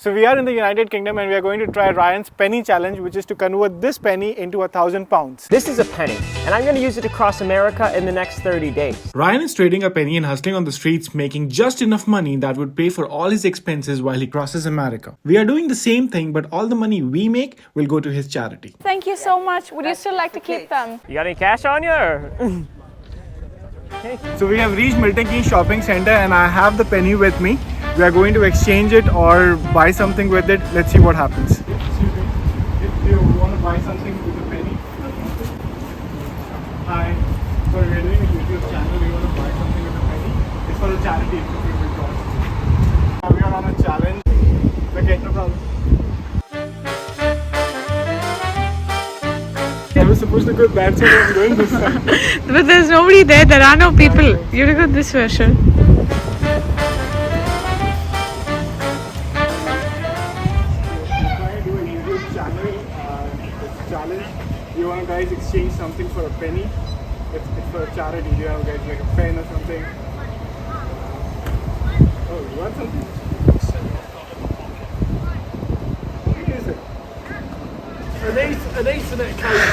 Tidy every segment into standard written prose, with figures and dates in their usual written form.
So we are in the United Kingdom and we are going to try Ryan's penny challenge, which is to convert this penny into 1,000 pounds. This is a penny, and I'm going to use it across America in the next 30 days. Ryan is trading a penny and hustling on the streets, making just enough money that would pay for all his expenses while he crosses America. We are doing the same thing, but all the money we make will go to his charity. Thank you so much. Would you still like to keep them? You got any cash on you? Or? So we have reached Milton Keynes Shopping Center and I have the penny with me. We are going to exchange it or buy something with it. Let's see what happens. If you want to buy something with the penny. Hi. So we are doing a YouTube channel. We want to buy something with the penny. It's for a charity. It's a good cause. Now we are on a challenge. Okay, no problem. I was supposed to go that side. I'm going this side. But there's nobody there. There are no people. You have to go this way, sure. Challenge. You want to guys exchange something for a penny? It's for a charity. Do you have guys like a pen or something? Oh, you want something? What is it? An Ethernet cable.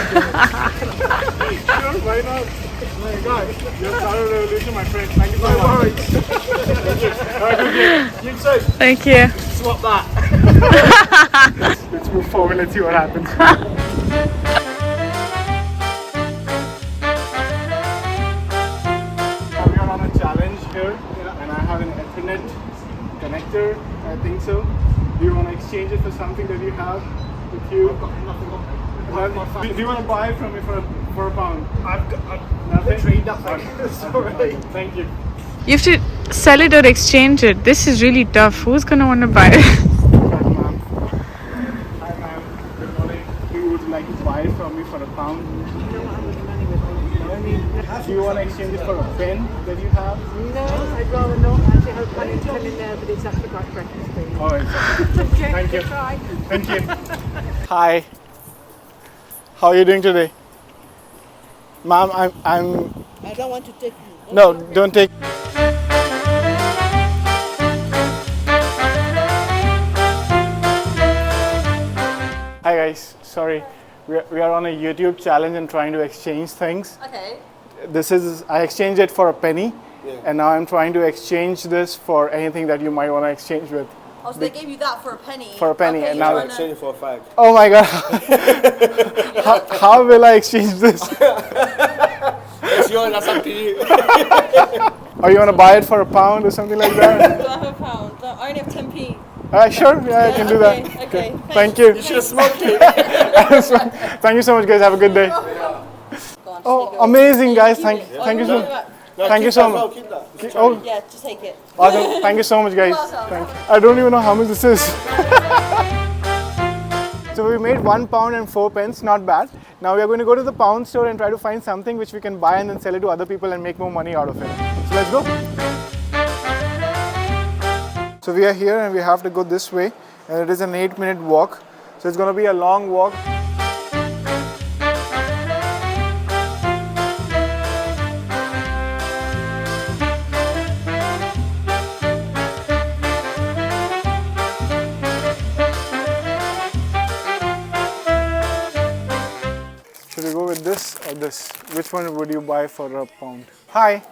Sure, why not? Oh my God, you have started a revolution, my friend. Thank you so much. Have a good day. You too. Thank you. Swap that. Let's move forward. Let's see what happens. We are on a challenge here, and I have an Ethernet connector. I think so. Do you want to exchange it for something that you have with you? I've got nothing on. Do you want to buy it from me for a pound? I've got Nothing? literally nothing. Sorry. Thank you. You have to sell it or exchange it. This is really tough. Who's going to want to buy it? Hi ma'am. Good morning. You would like to buy it from me for a pound? Do you want to exchange it for a pen that you have? No, I'd rather not. Actually, I have money to come in there, but it's actually quite precious, please. Oh, it's Okay, Thank you. try. Thank you. Hi. How are you doing today? Ma'am, I'm I don't want to take you. no, don't take. Hi guys, sorry. We are on a YouTube challenge and trying to exchange things. Okay. I exchanged it for a penny, and now I'm trying to exchange this for anything that you might want to exchange with. Oh, so they gave you that for a penny? For a penny, Okay, and you're now- trying to- Exchange it for a fag. Oh my God! how will I exchange this? It's yours, that's up to you. Or you want to buy it for a pound or something like that? Do I have a pound? No, I only have 10p. Sure, yeah, I can do that. Okay. Thank you. You should have smoked it. Thank you so much, guys. Have a good day. Go on, just take Oh, it. amazing, guys. Keep Thank it. you Oh, so give it back. No, Thank you keep so that as much. well, keep that. Oh, Yeah, just take it. awesome. Thank you so much, guys. Welcome. Thank you. I don't even know how much this is. So we made £1.04, not bad. Now we are going to go to the pound store and try to find something which we can buy and then sell it to other people and make more money out of it. So let's go. So we are here and we have to go this way, and it is an 8-minute walk. So it's going to be a long walk. Should we go with this or this? Which one would you buy for a pound? Hi.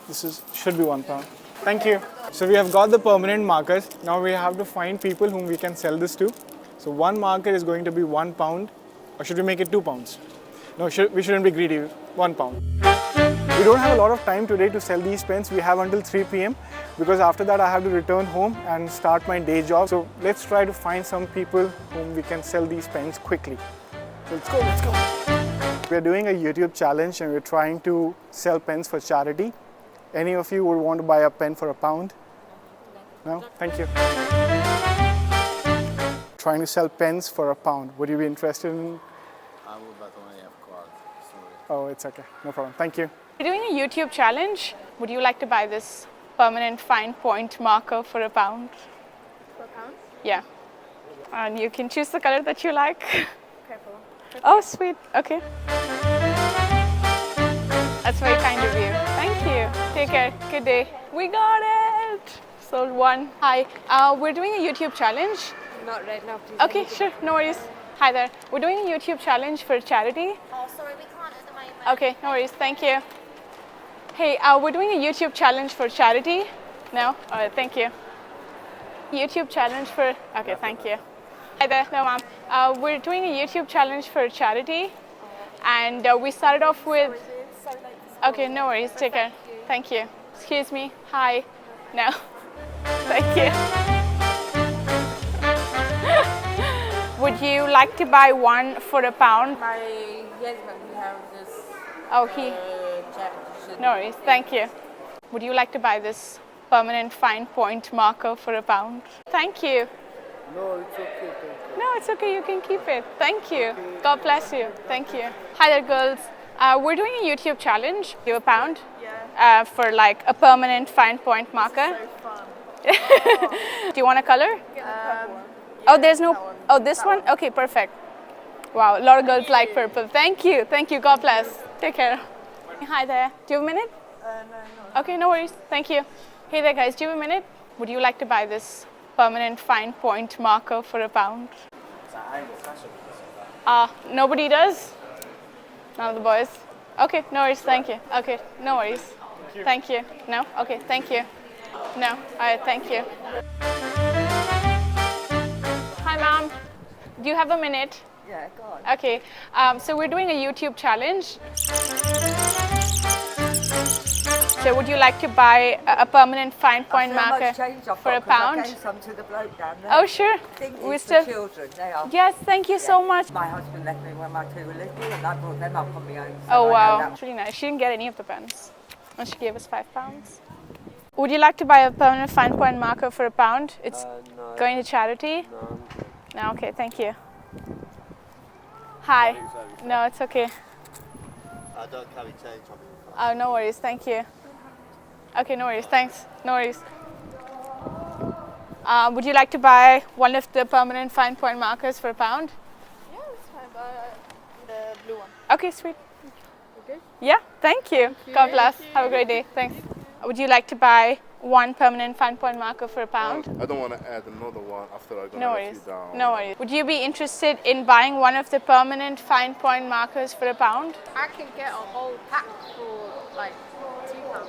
This should be £1. Thank you. So we have got the permanent markers. Now we have to find people whom we can sell this to. So one marker is going to be £1, or should we make it £2? No, we shouldn't be greedy. £1. We don't have a lot of time today to sell these pens. We have until 3 p.m. because after that I have to return home and start my day job. So let's try to find some people whom we can sell these pens quickly. So let's go. We're doing a YouTube challenge and we're trying to sell pens for charity. Any of you would want to buy a pen for £1? No? Thank you. Trying to sell pens for £1. Would you be interested in? I would, but only have cards. Sorry. Oh, it's okay. No problem. Thank you. We're doing a YouTube challenge. Would you like to buy this permanent fine point marker for £1? For a pound? Yeah. And you can choose the color that you like. Careful. Oh, sweet. Okay. That's very kind of you. Thank you. Take care. Good day. We got it. Sold one. Hi. We're doing a YouTube challenge. Not right now, please. Okay, sure. No worries. Hi there. We're doing a YouTube challenge for charity. Oh, sorry, we can't at the moment. Okay, no worries. Thank you. Hey, we're doing a YouTube challenge for charity. No? All right, thank you. YouTube challenge for... Okay, thank you. Hi there. No, ma'am. We're doing a YouTube challenge for charity. And we started off with... Okay, no worries. Take care. Thank you. Excuse me. Hi. No. Thank you. Would you like to buy one for £1? Yes, but we have this Oh, he... charity. No worries. Thank you. Would you like to buy this permanent fine point marker for £1? Thank you. No, it's okay. Thank you. No, it's okay. You can keep it. Thank you. God bless you. Thank you. Hi there, girls. We're doing a YouTube challenge. Give £1. Yeah. For like a permanent fine point marker. So fun. Do you want a color? Oh, there's no. Oh, this one? Okay, perfect. Wow, a lot of girls like purple. Thank you. Thank you. God bless. Take care. Hi there. Do you have a minute? No. Okay, no worries. Thank you. Hey there, guys. Do you have a minute? Would you like to buy this permanent fine point marker for £1? Nobody does? None of the boys? Okay, no worries. Thank you. Okay, no worries. Thank you. No? Okay, thank you. No? All right, thank you. Hi, ma'am. Do you have a minute? Yeah, go on. Okay, so we're doing a YouTube challenge. So would you like to buy a permanent fine point marker for £1? Some to the bloke down there. Oh, sure. We still. Children, they are. Yes, thank you so much. My husband left me when my two were little, and I brought them up on my own. So Oh, I know wow. that. That's really nice. She didn't get any of the pens. And she gave us £5. Would you like to buy a permanent fine point marker for £1? It's No. going to charity. No. No, okay, thank you. Hi. No, it's okay. I don't carry change on me. Oh, no worries, thank you. Okay, no worries, thanks. No worries. Would you like to buy one of the permanent fine point markers for £1? Yeah, that's fine, but the blue one. Okay, sweet. Yeah, thank you. God bless. Have a great day. Thanks. Would you like to buy one permanent fine point marker for £1? I don't want to add another one after I go No let worries. you down. No worries. Would you be interested in buying one of the permanent fine point markers for £1? I can get a whole pack for like £2.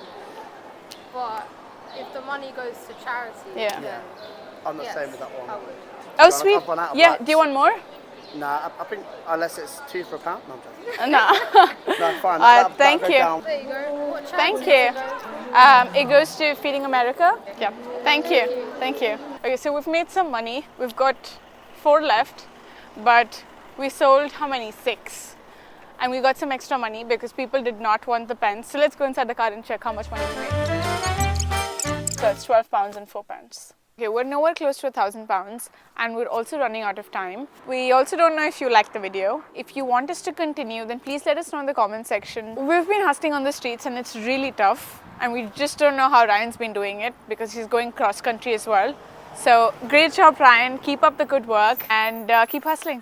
But if the money goes to charity, Yeah. then I'm the yes, same with that one. I would. Oh, sweet. I've run out of Yeah, blacks. do you want more? Nah, I think unless it's 2 for £1. No, I'm joking. No. No, fine. Thank that'll go you. down. There you go. What Thank charity you. does it go? It goes to Feeding America. Yeah. Thank you. Thank you. Okay, so we've made some money. We've got 4 left, but we sold how many? 6. And we got some extra money because people did not want the pens. So let's go inside the car and check how much money we made. So it's £12 and 4 pence. Okay, we're nowhere close to £1,000 and we're also running out of time. We also don't know if you liked the video. If you want us to continue, then please let us know in the comment section. We've been hustling on the streets and it's really tough and we just don't know how Ryan's been doing it because he's going cross country as well. So great job, Ryan. Keep up the good work and keep hustling.